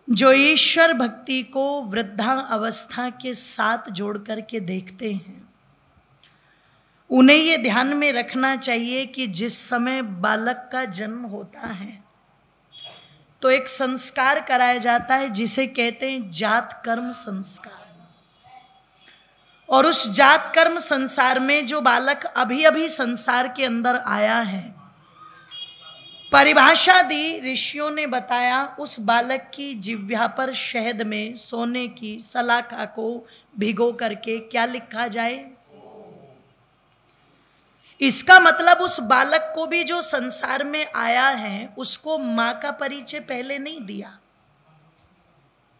जो ईश्वर भक्ति को वृद्धा अवस्था के साथ जोड़ करके देखते हैं, उन्हें ये ध्यान में रखना चाहिए कि जिस समय बालक का जन्म होता है तो एक संस्कार कराया जाता है जिसे कहते हैं जात कर्म संस्कार। और उस जात कर्म संसार में जो बालक अभी अभी संसार के अंदर आया है, परिभाषा दी ऋषियों ने बताया, उस बालक की जिह्वा पर शहद में सोने की सलाखा को भिगो करके क्या लिखा जाए। इसका मतलब उस बालक को भी जो संसार में आया है उसको मां का परिचय पहले नहीं दिया,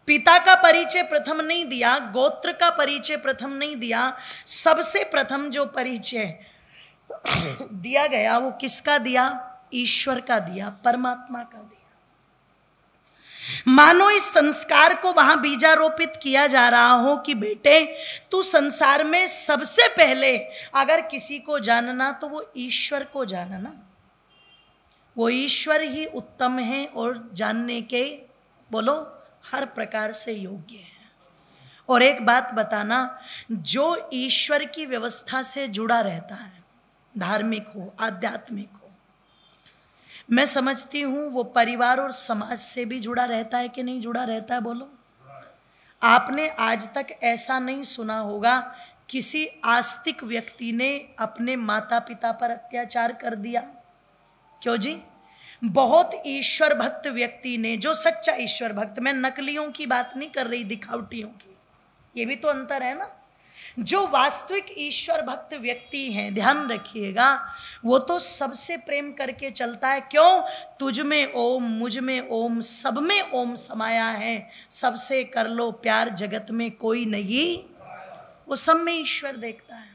पिता का परिचय प्रथम नहीं दिया, गोत्र का परिचय प्रथम नहीं दिया। सबसे प्रथम जो परिचय दिया गया वो किसका दिया? ईश्वर का दिया, परमात्मा का दिया। मानो इस संस्कार को वहां बीजारोपित किया जा रहा हो कि बेटे तू संसार में सबसे पहले अगर किसी को जानना तो वो ईश्वर को जानना, वो ईश्वर ही उत्तम है और जानने के बोलो हर प्रकार से योग्य है। और एक बात बताना, जो ईश्वर की व्यवस्था से जुड़ा रहता है, धार्मिक हो आध्यात्मिक हो, मैं समझती हूं वो परिवार और समाज से भी जुड़ा रहता है कि नहीं जुड़ा रहता है? बोलो। आपने आज तक ऐसा नहीं सुना होगा किसी आस्तिक व्यक्ति ने अपने माता पिता पर अत्याचार कर दिया। क्यों जी? बहुत ईश्वर भक्त व्यक्ति ने, जो सच्चा ईश्वर भक्त, मैं नकलियों की बात नहीं कर रही, दिखावटियों की, ये भी तो अंतर है ना। जो वास्तविक ईश्वर भक्त व्यक्ति हैं, ध्यान रखिएगा, वो तो सबसे प्रेम करके चलता है। क्यों? तुझ में ओम, मुझ में ओम, सब में ओम समाया है, सबसे कर लो प्यार, जगत में कोई नहीं, वो सब में ईश्वर देखता है।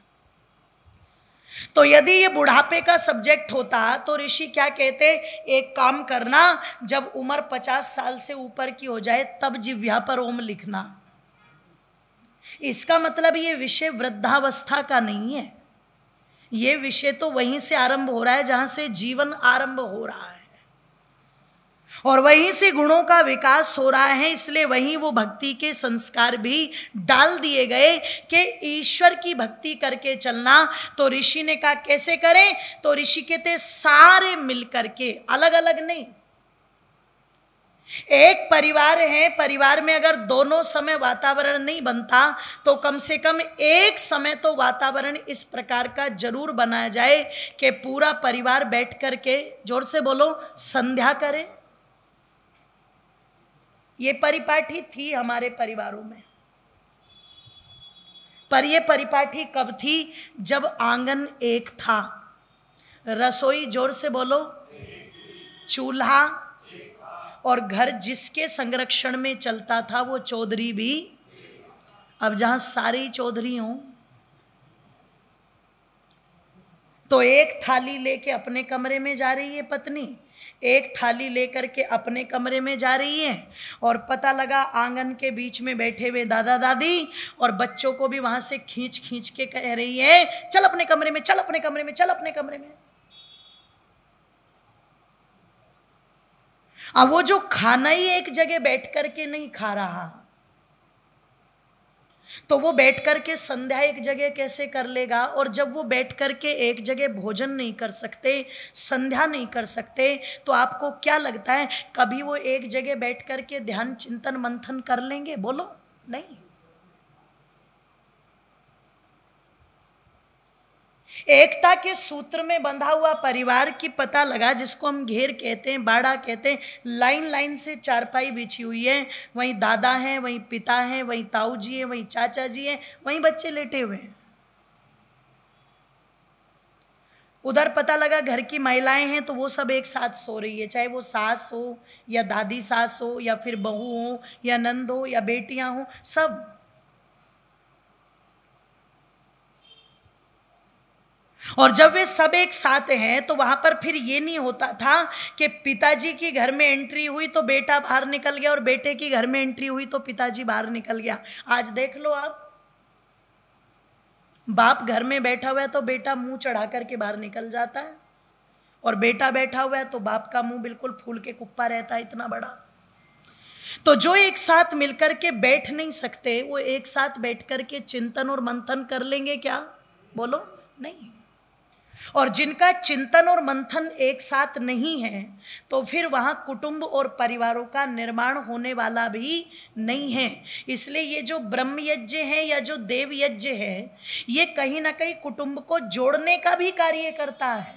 तो यदि ये बुढ़ापे का सब्जेक्ट होता तो ऋषि क्या कहते? एक काम करना, जब उम्र 50 साल से ऊपर की हो जाए तब जिह्वा पर ओम लिखना। इसका मतलब ये विषय वृद्धावस्था का नहीं है, ये विषय तो वहीं से आरंभ हो रहा है जहां से जीवन आरंभ हो रहा है और वहीं से गुणों का विकास हो रहा है। इसलिए वहीं वो भक्ति के संस्कार भी डाल दिए गए कि ईश्वर की भक्ति करके चलना। तो ऋषि ने कहा कैसे करें? तो ऋषि कहते सारे मिलकर के, अलग अलग नहीं। एक परिवार है, परिवार में अगर दोनों समय वातावरण नहीं बनता तो कम से कम एक समय तो वातावरण इस प्रकार का जरूर बनाया जाए कि पूरा परिवार बैठ करके, जोर से बोलो, संध्या करे। ये परिपाठी थी हमारे परिवारों में, पर ये परिपाठी कब थी? जब आंगन एक था, रसोई, जोर से बोलो, चूल्हा, और घर जिसके संरक्षण में चलता था वो चौधरी भी। अब जहां सारी चौधरी हों तो एक थाली लेके अपने कमरे में जा रही है पत्नी, एक थाली लेकर के अपने कमरे में जा रही है, और पता लगा आंगन के बीच में बैठे हुए दादा दादी और बच्चों को भी वहां से खींच खींच के कह रही है चल अपने कमरे में, चल अपने कमरे में, चल अपने कमरे में। अब वो जो खाना ही एक जगह बैठ करके नहीं खा रहा तो वो बैठ करके संध्या एक जगह कैसे कर लेगा? और जब वो बैठ करके एक जगह भोजन नहीं कर सकते, संध्या नहीं कर सकते, तो आपको क्या लगता है कभी वो एक जगह बैठ करके ध्यान चिंतन मंथन कर लेंगे? बोलो, नहीं। एकता के सूत्र में बंधा हुआ परिवार की पता लगा, जिसको हम घेर कहते हैं, बाड़ा कहते हैं, लाइन लाइन से चारपाई बिछी हुई है, वहीं दादा हैं, वहीं पिता हैं, वहीं ताऊ जी हैं, वहीं चाचा जी हैं, वहीं बच्चे लेटे हुए हैं। उधर पता लगा घर की महिलाएं हैं तो वो सब एक साथ सो रही है, चाहे वो सास हो या दादी सास हो या फिर बहू हो या नंद हो या बेटियां हो, सब। और जब वे सब एक साथ हैं तो वहां पर फिर ये नहीं होता था कि पिताजी की घर में एंट्री हुई तो बेटा बाहर निकल गया और बेटे की घर में एंट्री हुई तो पिताजी बाहर निकल गया। आज देख लो आप, बाप घर में बैठा हुआ है तो बेटा मुंह चढ़ा करके बाहर निकल जाता है, और बेटा बैठा हुआ है तो बाप का मुंह बिल्कुल फूल के कुप्पा रहता है, इतना बड़ा। तो जो एक साथ मिलकर के बैठ नहीं सकते, वो एक साथ बैठ करके चिंतन और मंथन कर लेंगे क्या? बोलो, नहीं। और जिनका चिंतन और मंथन एक साथ नहीं है, तो फिर वहाँ कुटुंब और परिवारों का निर्माण होने वाला भी नहीं है। इसलिए ये जो ब्रह्म यज्ञ है या जो देव यज्ञ है, ये कहीं ना कहीं कुटुंब को जोड़ने का भी कार्य करता है,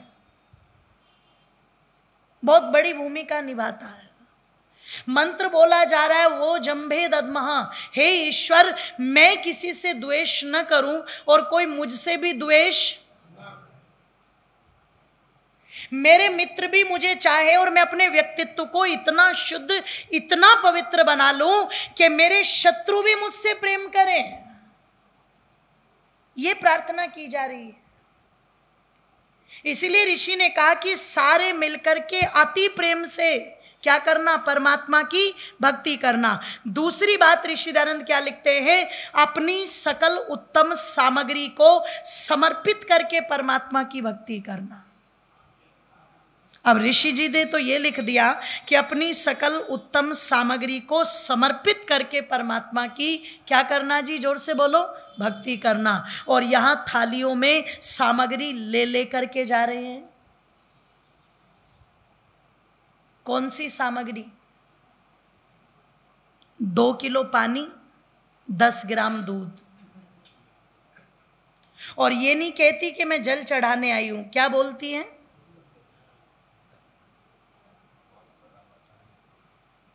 बहुत बड़ी भूमिका निभाता है। मंत्र बोला जा रहा है, वो जंभे दद्महा, हे ईश्वर मैं किसी से द्वेष न करूं और कोई मुझसे भी द्वेष, मेरे मित्र भी मुझे चाहे और मैं अपने व्यक्तित्व को इतना शुद्ध, इतना पवित्र बना लूं कि मेरे शत्रु भी मुझसे प्रेम करें। यह प्रार्थना की जा रही है। इसीलिए ऋषि ने कहा कि सारे मिलकर के अति प्रेम से क्या करना? परमात्मा की भक्ति करना। दूसरी बात ऋषि दयानंद क्या लिखते हैं? अपनी सकल उत्तम सामग्री को समर्पित करके परमात्मा की भक्ति करना। अब ऋषि जी ने तो ये लिख दिया कि अपनी सकल उत्तम सामग्री को समर्पित करके परमात्मा की क्या करना जी? जोर से बोलो, भक्ति करना। और यहां थालियों में सामग्री ले ले करके जा रहे हैं। कौन सी सामग्री? 2 किलो पानी, 10 ग्राम दूध। और ये नहीं कहती कि मैं जल चढ़ाने आई हूं, क्या बोलती है?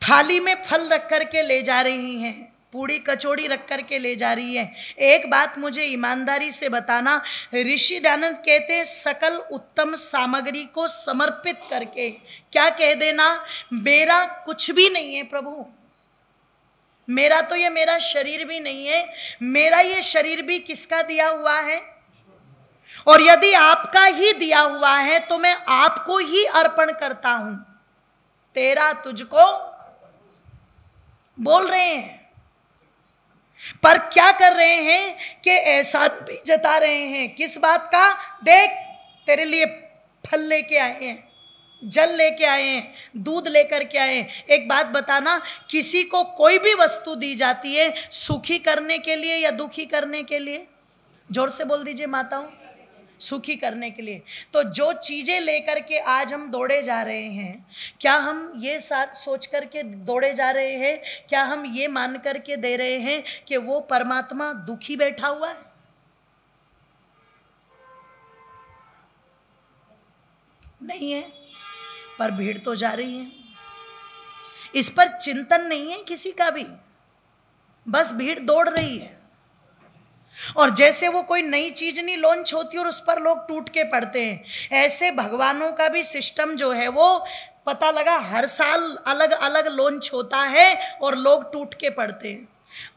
थाली में फल रख करके ले जा रही हैं, पूड़ी कचौड़ी रख करके ले जा रही है। एक बात मुझे ईमानदारी से बताना, ऋषि दयानंद कहते हैं सकल उत्तम सामग्री को समर्पित करके क्या कह देना? मेरा कुछ भी नहीं है प्रभु, मेरा तो ये मेरा शरीर भी नहीं है, मेरा ये शरीर भी किसका दिया हुआ है? और यदि आपका ही दिया हुआ है तो मैं आपको ही अर्पण करता हूं। तेरा तुझको बोल रहे हैं, पर क्या कर रहे हैं कि एहसान भी जता रहे हैं। किस बात का? देख तेरे लिए फल लेके आए हैं, जल लेके आए हैं, दूध लेकर के आए हैं। एक बात बताना, किसी को कोई भी वस्तु दी जाती है सुखी करने के लिए या दुखी करने के लिए? जोर से बोल दीजिए माताओं, सुखी करने के लिए। तो जो चीजें लेकर के आज हम दौड़े जा रहे हैं, क्या हम ये सोच करके दौड़े जा रहे हैं? क्या हम ये मान करके दे रहे हैं कि वो परमात्मा दुखी बैठा हुआ है? नहीं है, पर भीड़ तो जा रही है। इस पर चिंतन नहीं है किसी का भी, बस भीड़ दौड़ रही है। और जैसे वो कोई नई चीज नहीं लॉन्च होती और उस पर लोग टूट के पड़ते हैं, ऐसे भगवानों का भी सिस्टम जो है वो पता लगा हर साल अलग अलग लॉन्च होता है और लोग टूट के पड़ते हैं।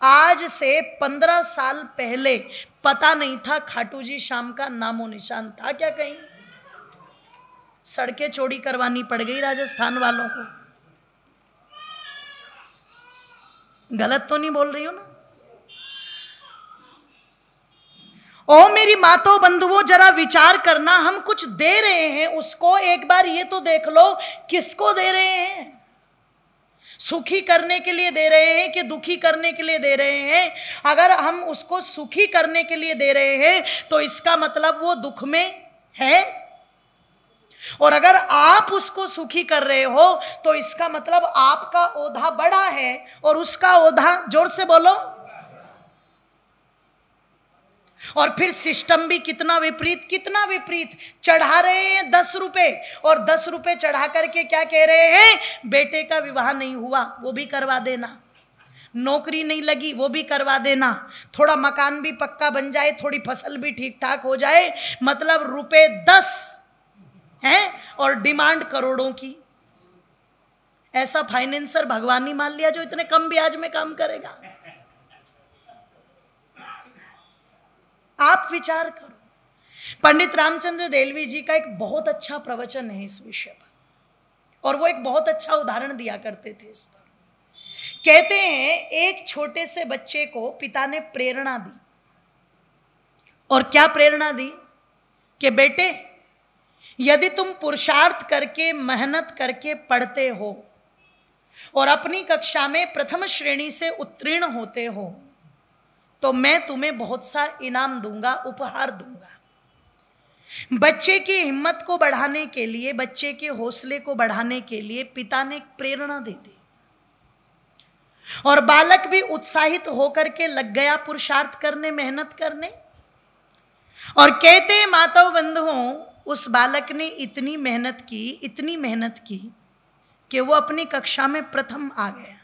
आज से 15 साल पहले पता नहीं था खाटू जी श्याम का नामो निशान था क्या कहीं? सड़कें चौड़ी करवानी पड़ गई राजस्थान वालों को। गलत तो नहीं बोल रही हो ना? ओ मेरी माताओं बंधुओं, जरा विचार करना, हम कुछ दे रहे हैं उसको, एक बार ये तो देख लो किसको दे रहे हैं? सुखी करने के लिए दे रहे हैं कि दुखी करने के लिए दे रहे हैं? अगर हम उसको सुखी करने के लिए दे रहे हैं तो इसका मतलब वो दुख में है, और अगर आप उसको सुखी कर रहे हो तो इसका मतलब आपका ओधा बड़ा है और उसका ओधा, जोर से बोलो, और फिर सिस्टम भी कितना विपरीत, कितना विपरीत। चढ़ा रहे हैं 10 रुपए, और 10 रुपए चढ़ा करके क्या कह रहे हैं? बेटे का विवाह नहीं हुआ वो भी करवा देना, नौकरी नहीं लगी वो भी करवा देना, थोड़ा मकान भी पक्का बन जाए, थोड़ी फसल भी ठीक ठाक हो जाए, मतलब रुपए 10 हैं और डिमांड करोड़ों की। ऐसा फाइनेंसर भगवान ही मान लिया जो इतने कम ब्याज में काम करेगा? आप विचार करो। पंडित रामचंद्र देलवी जी का एक बहुत अच्छा प्रवचन है इस विषय पर, और वो एक बहुत अच्छा उदाहरण दिया करते थे इस पर। कहते हैं एक छोटे से बच्चे को पिता ने प्रेरणा दी, और क्या प्रेरणा दी? कि बेटे यदि तुम पुरुषार्थ करके मेहनत करके पढ़ते हो और अपनी कक्षा में प्रथम श्रेणी से उत्तीर्ण होते हो तो मैं तुम्हें बहुत सा इनाम दूंगा, उपहार दूंगा। बच्चे की हिम्मत को बढ़ाने के लिए, बच्चे के हौसले को बढ़ाने के लिए पिता ने एक प्रेरणा दे दी और बालक भी उत्साहित होकर के लग गया पुरुषार्थ करने, मेहनत करने। और कहते माताओं बंधुओं, उस बालक ने इतनी मेहनत की कि वो अपनी कक्षा में प्रथम आ गया।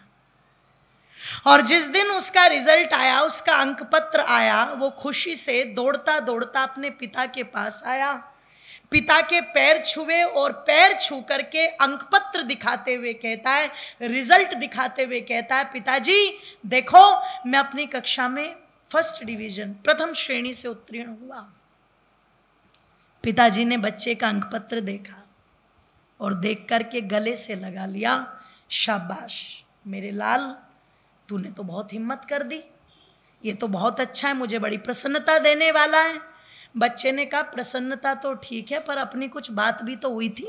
और जिस दिन उसका रिजल्ट आया, उसका अंक पत्र आया, वो खुशी से दौड़ता दौड़ता अपने पिता के पास आया, पिता के पैर छुए और पैर छू करके अंक पत्र दिखाते हुए कहता है, रिजल्ट दिखाते हुए कहता है, पिताजी देखो मैं अपनी कक्षा में फर्स्ट डिवीजन, प्रथम श्रेणी से उत्तीर्ण हुआ। पिताजी ने बच्चे का अंक पत्र देखा और देख करके गले से लगा लिया, शाबाश मेरे लाल, तूने तो बहुत हिम्मत कर दी, ये तो बहुत अच्छा है, मुझे बड़ी प्रसन्नता देने वाला है। बच्चे ने कहा, प्रसन्नता तो ठीक है पर अपनी कुछ बात भी तो हुई थी।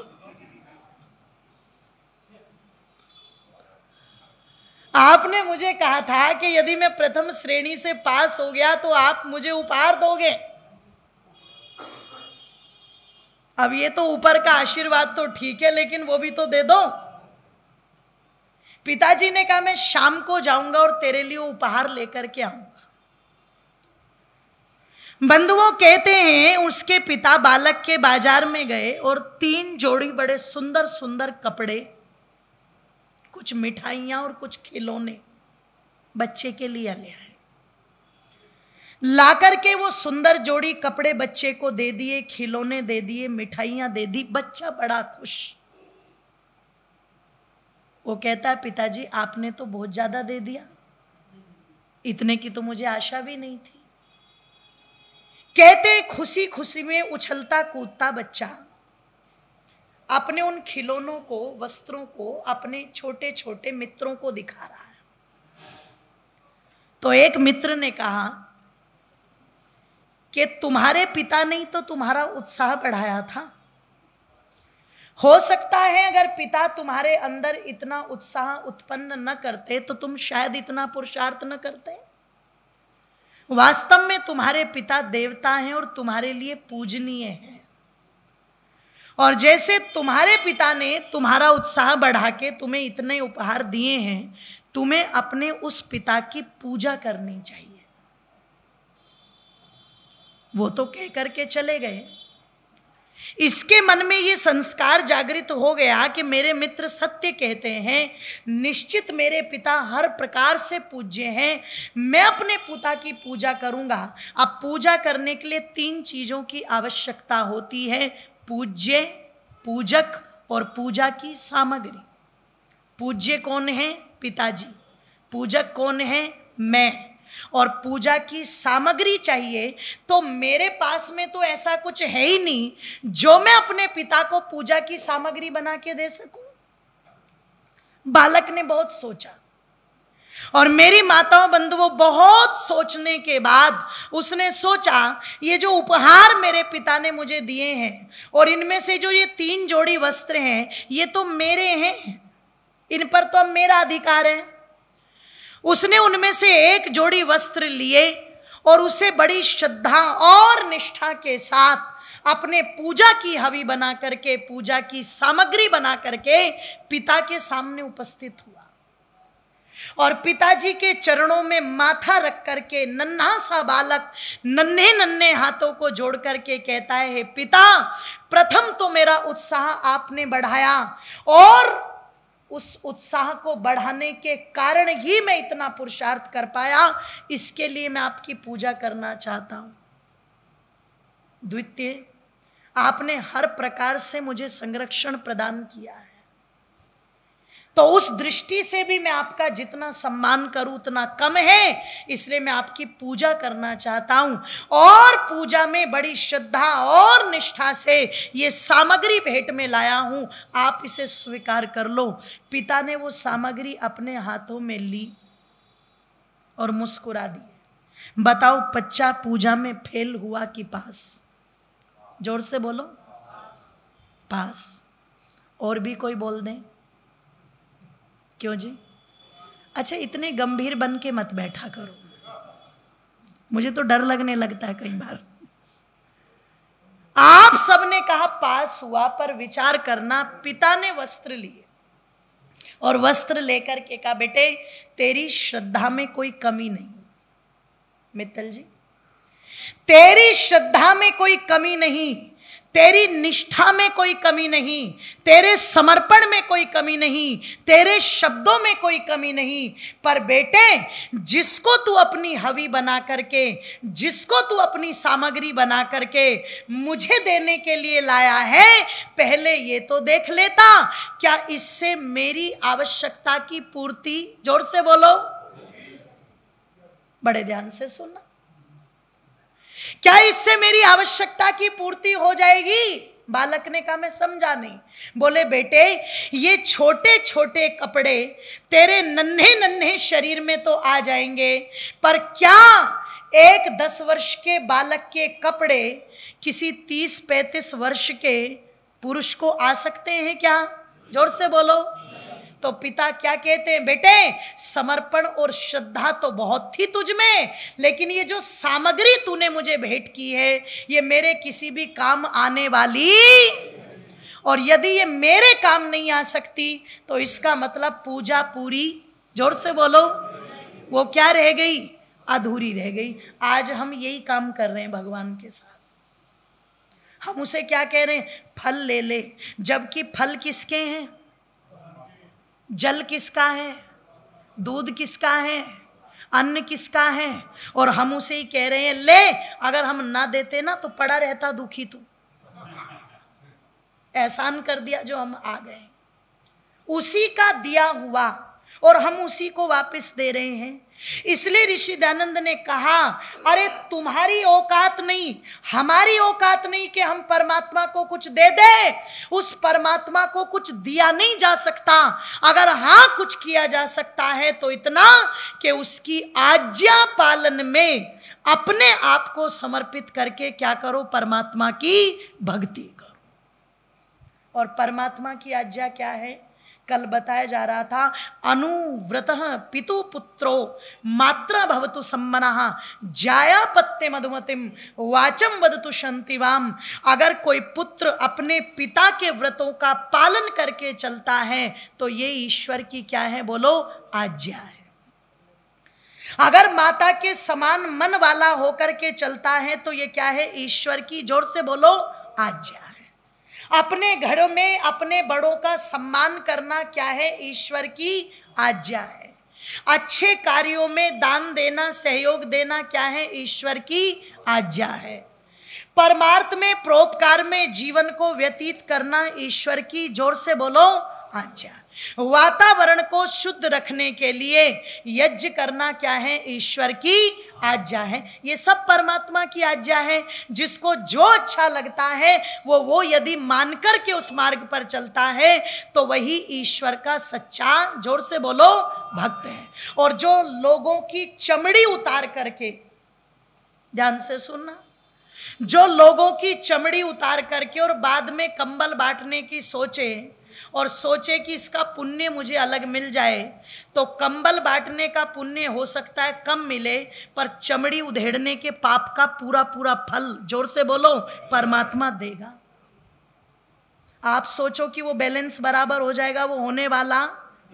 आपने मुझे कहा था कि यदि मैं प्रथम श्रेणी से पास हो गया तो आप मुझे उपहार दोगे। अब ये तो ऊपर का आशीर्वाद तो ठीक है, लेकिन वो भी तो दे दो। पिताजी ने कहा, मैं शाम को जाऊंगा और तेरे लिए उपहार लेकर के आऊंगा। बंधुओं कहते हैं उसके पिता बालक के बाजार में गए और 3 जोड़ी बड़े सुंदर सुंदर कपड़े, कुछ मिठाइयां और कुछ खिलौने बच्चे के लिए ले आए। लाकर के वो सुंदर जोड़ी कपड़े बच्चे को दे दिए, खिलौने दे दिए, मिठाइयां दे दी। बच्चा बड़ा खुश। वो कहता है, पिताजी आपने तो बहुत ज्यादा दे दिया, इतने की तो मुझे आशा भी नहीं थी। कहते खुशी खुशी में उछलता कूदता बच्चा अपने उन खिलौनों को, वस्त्रों को अपने छोटे छोटे मित्रों को दिखा रहा है। तो एक मित्र ने कहा कि तुम्हारे पिता ने तो तुम्हारा उत्साह बढ़ाया था, हो सकता है अगर पिता तुम्हारे अंदर इतना उत्साह उत्पन्न न करते तो तुम शायद इतना पुरुषार्थ न करते। वास्तव में तुम्हारे पिता देवता हैं और तुम्हारे लिए पूजनीय हैं। और जैसे तुम्हारे पिता ने तुम्हारा उत्साह बढ़ा के तुम्हें इतने उपहार दिए हैं, तुम्हें अपने उस पिता की पूजा करनी चाहिए। वो तो कह करके चले गए। इसके मन में ये संस्कार जागृत हो गया कि मेरे मित्र सत्य कहते हैं, निश्चित मेरे पिता हर प्रकार से पूज्य हैं, मैं अपने पिता की पूजा करूंगा। अब पूजा करने के लिए 3 चीजों की आवश्यकता होती है, पूज्य, पूजक और पूजा की सामग्री। पूज्य कौन है? पिताजी। पूजक कौन है? मैं। और पूजा की सामग्री चाहिए, तो मेरे पास में तो ऐसा कुछ है ही नहीं जो मैं अपने पिता को पूजा की सामग्री बना के दे सकूं। बालक ने बहुत सोचा और मेरी माताओं बंधुओं, बहुत सोचने के बाद उसने सोचा, ये जो उपहार मेरे पिता ने मुझे दिए हैं और इनमें से जो ये 3 जोड़ी वस्त्र हैं, ये तो मेरे हैं, इन पर तो अब मेरा अधिकार है। उसने उनमें से एक जोड़ी वस्त्र लिए और उसे बड़ी श्रद्धा और निष्ठा के साथ अपने पूजा की हवि बना करके, पूजा की सामग्री बना करके पिता के सामने उपस्थित हुआ और पिताजी के चरणों में माथा रख करके नन्हा सा बालक नन्हे नन्हे हाथों को जोड़ करके कहता है, हे पिता, प्रथम तो मेरा उत्साह आपने बढ़ाया और उस उत्साह को बढ़ाने के कारण ही मैं इतना पुरुषार्थ कर पाया, इसके लिए मैं आपकी पूजा करना चाहता हूं। द्वितीय, आपने हर प्रकार से मुझे संरक्षण प्रदान किया है, तो उस दृष्टि से भी मैं आपका जितना सम्मान करूं उतना कम है, इसलिए मैं आपकी पूजा करना चाहता हूं और पूजा में बड़ी श्रद्धा और निष्ठा से ये सामग्री भेंट में लाया हूं, आप इसे स्वीकार कर लो। पिता ने वो सामग्री अपने हाथों में ली और मुस्कुरा दिए। बताओ, बच्चा पूजा में फेल हुआ कि पास? जोर से बोलो, पास। और भी कोई बोल दें? क्यों जी? अच्छा, इतने गंभीर बन के मत बैठा करो, मुझे तो डर लगने लगता है कई बार। आप सबने कहा पास हुआ, पर विचार करना, पिता ने वस्त्र लिए और वस्त्र लेकर के कहा बेटे तेरी श्रद्धा में कोई कमी नहीं, मित्तल जी तेरी श्रद्धा में कोई कमी नहीं, तेरी निष्ठा में कोई कमी नहीं, तेरे समर्पण में कोई कमी नहीं, तेरे शब्दों में कोई कमी नहीं, पर बेटे जिसको तू अपनी हवि बना करके, जिसको तू अपनी सामग्री बना करके मुझे देने के लिए लाया है, पहले ये तो देख लेता क्या इससे मेरी आवश्यकता की पूर्ति, जोर से बोलो, बड़े ध्यान से सुनना, क्या इससे मेरी आवश्यकता की पूर्ति हो जाएगी? बालक ने कहा मैं समझा नहीं। बोले बेटे ये छोटे छोटे कपड़े तेरे नन्हे नन्हे शरीर में तो आ जाएंगे, पर क्या एक 10 वर्ष के बालक के कपड़े किसी 30-35 वर्ष के पुरुष को आ सकते हैं क्या? जोर से बोलो। तो पिता क्या कहते हैं, बेटे समर्पण और श्रद्धा तो बहुत थी तुझ में, लेकिन ये जो सामग्री तूने मुझे भेंट की है ये मेरे किसी भी काम आने वाली, और यदि ये मेरे काम नहीं आ सकती तो इसका मतलब पूजा पूरी, जोर से बोलो, वो क्या रह गई? अधूरी रह गई। आज हम यही काम कर रहे हैं भगवान के साथ। हम उसे क्या कह रहे हैं? फल ले ले, जबकि फल किसके हैं? जल किसका है? दूध किसका है? अन्न किसका है? और हम उसे ही कह रहे हैं ले, अगर हम ना देते ना तो पड़ा रहता दुखी तू। एहसान कर दिया जो हम आ गए, उसी का दिया हुआ और हम उसी को वापस दे रहे हैं। इसलिए ऋषि दयानंद ने कहा अरे तुम्हारी औकात नहीं, हमारी औकात नहीं कि हम परमात्मा को कुछ दे दे, उस परमात्मा को कुछ दिया नहीं जा सकता। अगर हाँ कुछ किया जा सकता है तो इतना कि उसकी आज्ञा पालन में अपने आप को समर्पित करके क्या करो? परमात्मा की भक्ति करो। और परमात्मा की आज्ञा क्या है? कल बताया जा रहा था, अनुव्रतः पितु पुत्रो मात्रा भवतु सम्मनः जायापत्य मधुमतिम वाचम वदतु शांतिवाम। अगर कोई पुत्र अपने पिता के व्रतों का पालन करके चलता है तो ये ईश्वर की क्या है? बोलो, आज्ञा है। अगर माता के समान मन वाला होकर के चलता है तो ये क्या है? ईश्वर की, जोर से बोलो, आज्ञा है। अपने घरों में अपने बड़ों का सम्मान करना क्या है? ईश्वर की आज्ञा है। अच्छे कार्यों में दान देना, सहयोग देना क्या है? ईश्वर की आज्ञा है। परमार्थ में, परोपकार में जीवन को व्यतीत करना ईश्वर की, जोर से बोलो, आज्ञा। वातावरण को शुद्ध रखने के लिए यज्ञ करना क्या है? ईश्वर की आज्ञा है। ये सब परमात्मा की आज्ञा है। जिसको जो अच्छा लगता है वो यदि मानकर के उस मार्ग पर चलता है तो वही ईश्वर का सच्चा, जोर से बोलो, भक्त है। और जो लोगों की चमड़ी उतार करके, ध्यान से सुनना, जो लोगों की चमड़ी उतार करके और बाद में कंबल बांटने की सोचे और सोचे कि इसका पुण्य मुझे अलग मिल जाए, तो कंबल बांटने का पुण्य हो सकता है कम मिले, पर चमड़ी उधेड़ने के पाप का पूरा पूरा फल, जोर से बोलो, परमात्मा देगा। आप सोचो कि वो बैलेंस बराबर हो जाएगा, वो होने वाला,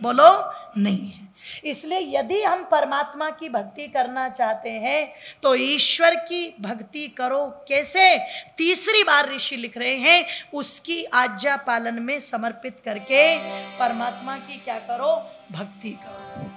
बोलो, नहीं है। इसलिए यदि हम परमात्मा की भक्ति करना चाहते हैं तो ईश्वर की भक्ति करो। कैसे? तीसरी बार ऋषि लिख रहे हैं, उसकी आज्ञा पालन में समर्पित करके परमात्मा की क्या करो? भक्ति करो।